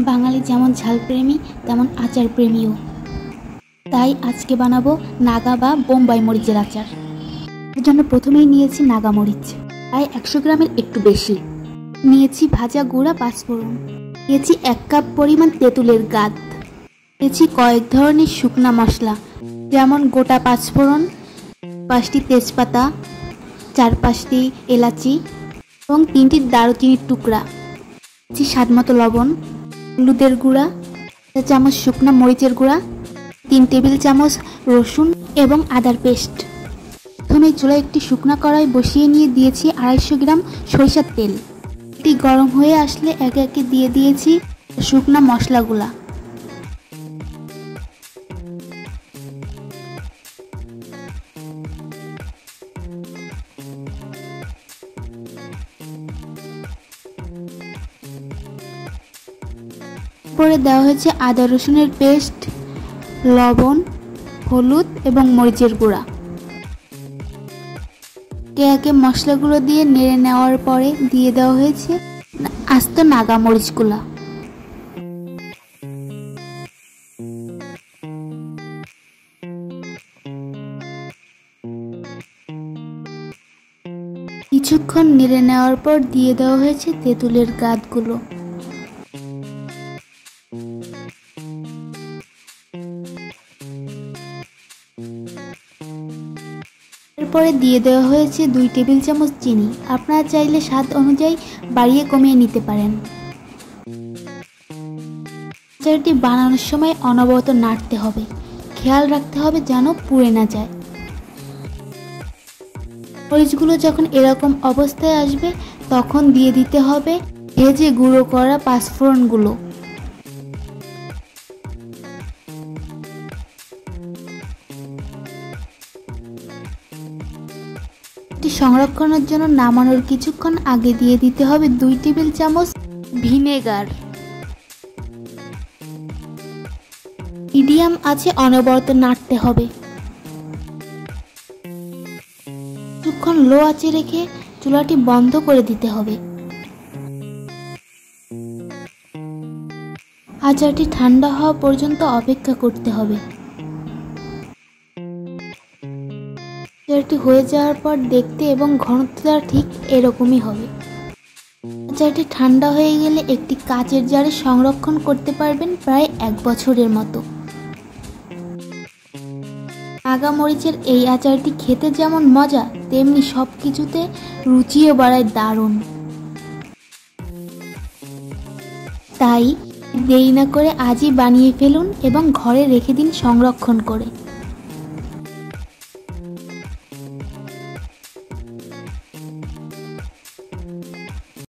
বাঙালি যেমন ঝাল প্রেমী তেমন আচার প্রেমীও। তাই আজকে বানাবো নাগা বা বোম্বাই মরিচের আচার। এর জন্য প্রথমেই নিয়েছি নাগা মরিচ, প্রায় 100 গ্রামের একটু বেশি। নিয়েছি ভাজা গুঁড়া পাঁচফোড়ন, নিয়েছি 1 কাপ পরিমাণ তেঁতুলের গাদ, নিয়েছি কয়েক ধরনের শুকনা মশলা যেমন গোটা পাঁচফোড়ন, 5টি তেজপাতা, 4-5টি এলাচি এবং 3টি দারুচিনির টুকরা, নিয়েছি স্বাদ মতো লবণ, হলুদের গুঁড়া, 1 চামচ শুকনা মরিচের গুঁড়া, 3 টেবিল চামচ রসুন এবং আদার পেস্ট। প্রথমে চুলায় একটি শুকনা কড়াই বসিয়ে নিয়ে দিয়েছি 250 গ্রাম সরিষার তেল। এটি গরম হয়ে আসলে একে একে দিয়ে দিয়েছি শুকনা মশলাগুলা। পরে দেওয়া হয়েছে আদা রসুনের পেস্ট, লবণ, হলুদ এবং মরিচের গুঁড়া। একে একে মশলাগুলো দিয়ে নেড়ে নেওয়ার পরে দিয়ে দেওয়া হয়েছে আস্ত নাগা মরিচগুলা। কিছুক্ষণ নেড়ে নেওয়ার পর দিয়ে দেওয়া হয়েছে তেঁতুলের গাদগুলো। এরপরে দিয়ে দেওয়া হয়েছে 2 টেবিল চামচ চিনি। আপনারা চাইলে স্বাদ অনুযায়ী বাড়িয়ে কমিয়ে নিতে পারেন। আচারটি বানানোর সময় অনবরত নাড়তে হবে, খেয়াল রাখতে হবে যেন পুড়ে না যায়। মরিচগুলো যখন এরকম অবস্থায় আসবে তখন দিয়ে দিতে হবে ভেজে গুঁড়ো করা পাঁচফোড়নগুলো। সংরক্ষণের জন্য নামানোর কিছুক্ষণ আগে দিয়ে দিতে হবে 2 টেবিল চামচ ভিনেগার। মিডিয়াম আছে অনবরত নাড়তে হবে। কিছুক্ষণ লো আঁচে রেখে চুলাটি বন্ধ করে দিতে হবে। আচারটি ঠান্ডা হওয়া পর্যন্ত অপেক্ষা করতে হবে। আচারটি হয়ে যাওয়ার পর দেখতে এবং ঘনত্বটা ঠিক এরকমই হবে। আচারটি ঠান্ডা হয়ে গেলে একটি কাচের জারে সংরক্ষণ করতে পারবেন প্রায় 1 বছরের মতো। নাগা মরিচের এই আচারটি খেতে যেমন মজা তেমনি সব কিছুতে রুচিও বাড়ায় দারুণ। তাই দেরি না করে আজই বানিয়ে ফেলুন এবং ঘরে রেখে দিন সংরক্ষণ করে।